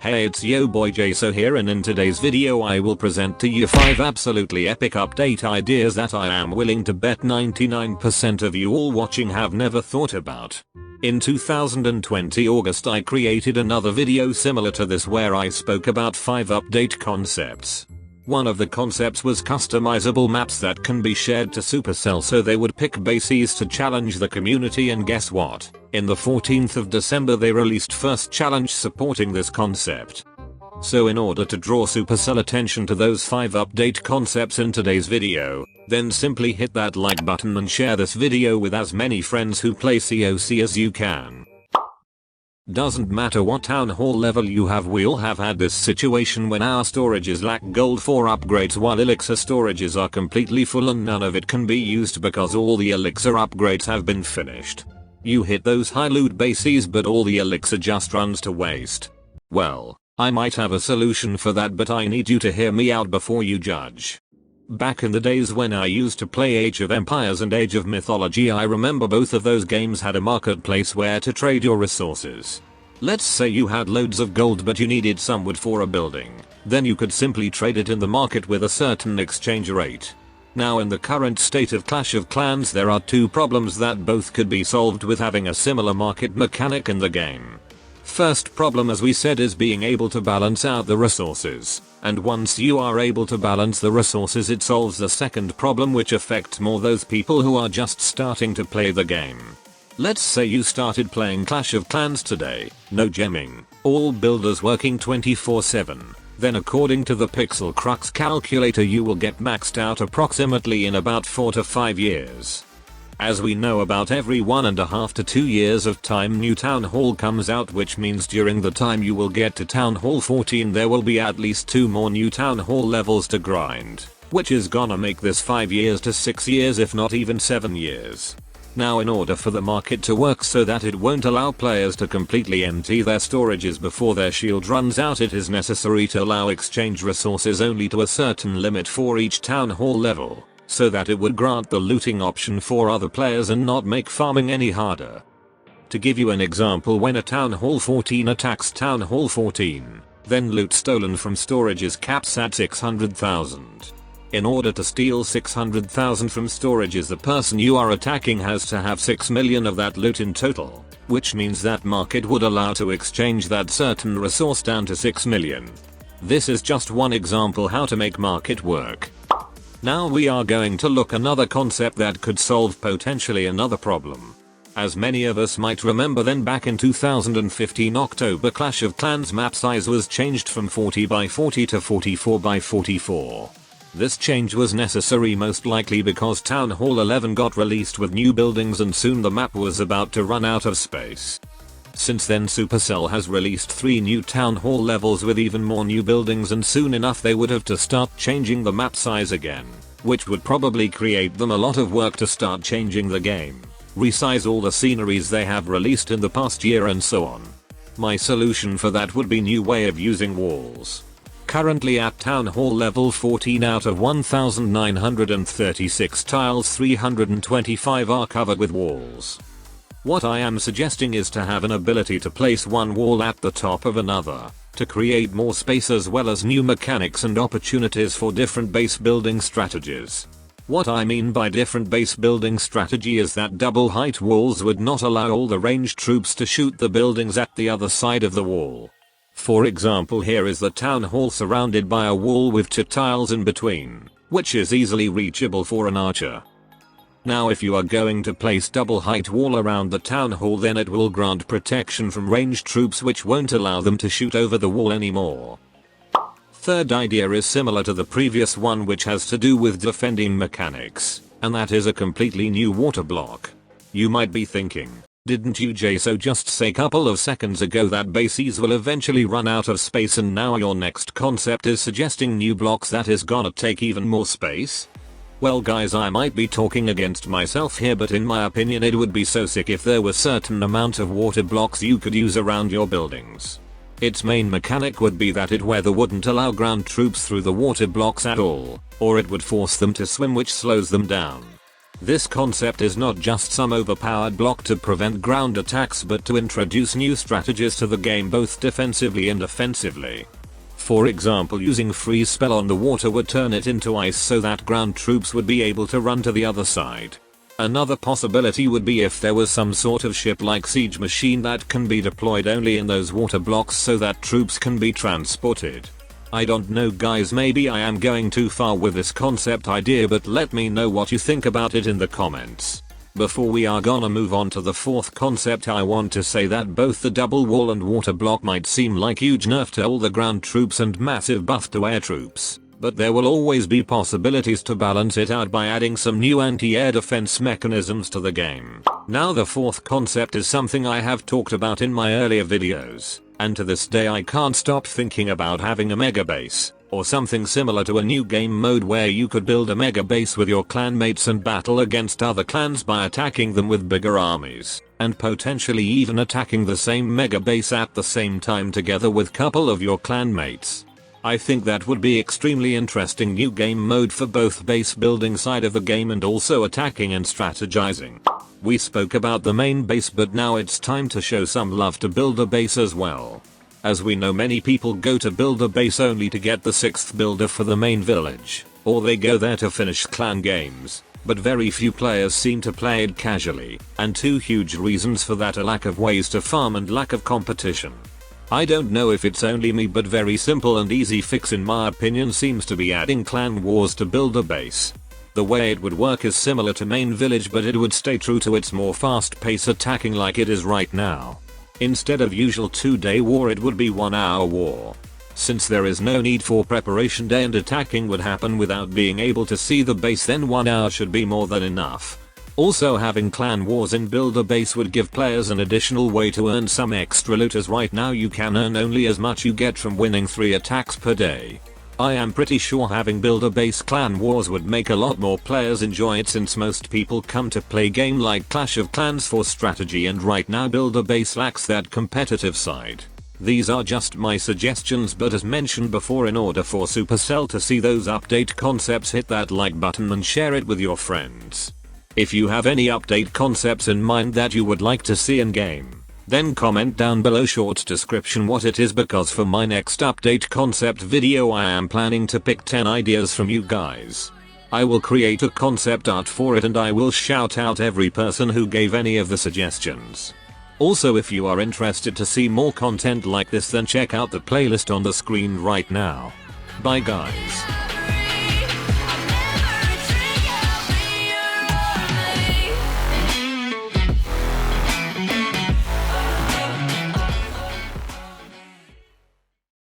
Hey, it's yo boy Jaso here, and in today's video I will present to you 5 absolutely epic update ideas that I am willing to bet 99% of you all watching have never thought about. In 2020 August I created another video similar to this where I spoke about 5 update concepts. One of the concepts was customizable maps that can be shared to Supercell so they would pick bases to challenge the community, and guess what? In the 14th of December they released first challenge supporting this concept. So in order to draw Supercell attention to those 5 update concepts in today's video, then simply hit that like button and share this video with as many friends who play COC as you can. Doesn't matter what town hall level you have, we all have had this situation when our storages lack gold for upgrades while elixir storages are completely full and none of it can be used because all the elixir upgrades have been finished. You hit those high loot bases but all the elixir just runs to waste. Well, I might have a solution for that, but I need you to hear me out before you judge. Back in the days when I used to play Age of Empires and Age of Mythology, I remember both of those games had a marketplace where to trade your resources. Let's say you had loads of gold but you needed some wood for a building. Then you could simply trade it in the market with a certain exchange rate. Now in the current state of Clash of Clans there are 2 problems that both could be solved with having a similar market mechanic in the game. First problem, as we said, is being able to balance out the resources. And once you are able to balance the resources, it solves the second problem, which affects more those people who are just starting to play the game. Let's say you started playing Clash of Clans today, no gemming, all builders working 24/7. Then according to the Pixel Crux calculator you will get maxed out approximately in about 4 to 5 years. As we know, about every 1.5 to 2 years of time new Town Hall comes out, which means during the time you will get to Town Hall 14 there will be at least 2 more new Town Hall levels to grind, which is gonna make this 5 years to 6 years, if not even 7 years. Now in order for the market to work so that it won't allow players to completely empty their storages before their shield runs out, it is necessary to allow exchange resources only to a certain limit for each Town Hall level, so that it would grant the looting option for other players and not make farming any harder. To give you an example, when a Town Hall 14 attacks Town Hall 14, then loot stolen from storages caps at 600,000. In order to steal 600,000 from storages, the person you are attacking has to have 6 million of that loot in total, which means that market would allow to exchange that certain resource down to 6 million. This is just one example how to make market work. Now we are going to look another concept that could solve potentially another problem. As many of us might remember, then back in 2015 October, Clash of Clans map size was changed from 40 by 40 to 44 by 44. This change was necessary most likely because Town Hall 11 got released with new buildings and soon the map was about to run out of space. Since then Supercell has released 3 new Town Hall levels with even more new buildings, and soon enough they would have to start changing the map size again, which would probably create them a lot of work to start changing the game, resize all the sceneries they have released in the past year and so on. My solution for that would be new way of using walls. Currently at Town Hall level 14 out of 1936 tiles 325 are covered with walls. What I am suggesting is to have an ability to place one wall at the top of another, to create more space as well as new mechanics and opportunities for different base building strategies. What I mean by different base building strategy is that double height walls would not allow all the ranged troops to shoot the buildings at the other side of the wall. For example, here is the Town Hall surrounded by a wall with 2 tiles in between, which is easily reachable for an archer. Now if you are going to place double height wall around the Town Hall, then it will grant protection from ranged troops which won't allow them to shoot over the wall anymore. Third idea is similar to the previous one, which has to do with defending mechanics, and that is a completely new water block. You might be thinking, didn't you Jaso just say a couple of seconds ago that bases will eventually run out of space, and now your next concept is suggesting new blocks that is gonna take even more space? Well guys, I might be talking against myself here, but in my opinion it would be so sick if there were certain amount of water blocks you could use around your buildings. Its main mechanic would be that it weather wouldn't allow ground troops through the water blocks at all, or it would force them to swim, which slows them down. This concept is not just some overpowered block to prevent ground attacks but to introduce new strategies to the game both defensively and offensively. For example, using freeze spell on the water would turn it into ice so that ground troops would be able to run to the other side. Another possibility would be if there was some sort of ship-like siege machine that can be deployed only in those water blocks so that troops can be transported. I don't know guys, maybe I am going too far with this concept idea, but let me know what you think about it in the comments. Before we are gonna move on to the fourth concept, I want to say that both the double wall and water block might seem like huge nerf to all the ground troops and massive buff to air troops, but there will always be possibilities to balance it out by adding some new anti-air defense mechanisms to the game. Now the fourth concept is something I have talked about in my earlier videos, and to this day I can't stop thinking about having a mega base, or something similar to a new game mode where you could build a mega base with your clanmates and battle against other clans by attacking them with bigger armies, and potentially even attacking the same mega base at the same time together with couple of your clanmates. I think that would be extremely interesting new game mode for both base building side of the game and also attacking and strategizing. We spoke about the main base, but now it's time to show some love to builder base as well. As we know, many people go to builder base only to get the 6th builder for the main village, or they go there to finish clan games, but very few players seem to play it casually, and two huge reasons for that are lack of ways to farm and lack of competition. I don't know if it's only me, but very simple and easy fix in my opinion seems to be adding clan wars to builder base. The way it would work is similar to main village, but it would stay true to its more fast pace attacking like it is right now. Instead of usual 2-day war, it would be 1-hour war. Since there is no need for preparation day and attacking would happen without being able to see the base, then 1 hour should be more than enough. Also, having clan wars in builder base would give players an additional way to earn some extra loot, as right now you can earn only as much you get from winning 3 attacks per day. I am pretty sure having builder base clan wars would make a lot more players enjoy it, since most people come to play game like Clash of Clans for strategy, and right now builder base lacks that competitive side. These are just my suggestions, but as mentioned before, in order for Supercell to see those update concepts, hit that like button and share it with your friends. If you have any update concepts in mind that you would like to see in game, then comment down below short description what it is, because for my next update concept video I am planning to pick 10 ideas from you guys. I will create a concept art for it and I will shout out every person who gave any of the suggestions. Also, if you are interested to see more content like this, then check out the playlist on the screen right now. Bye guys.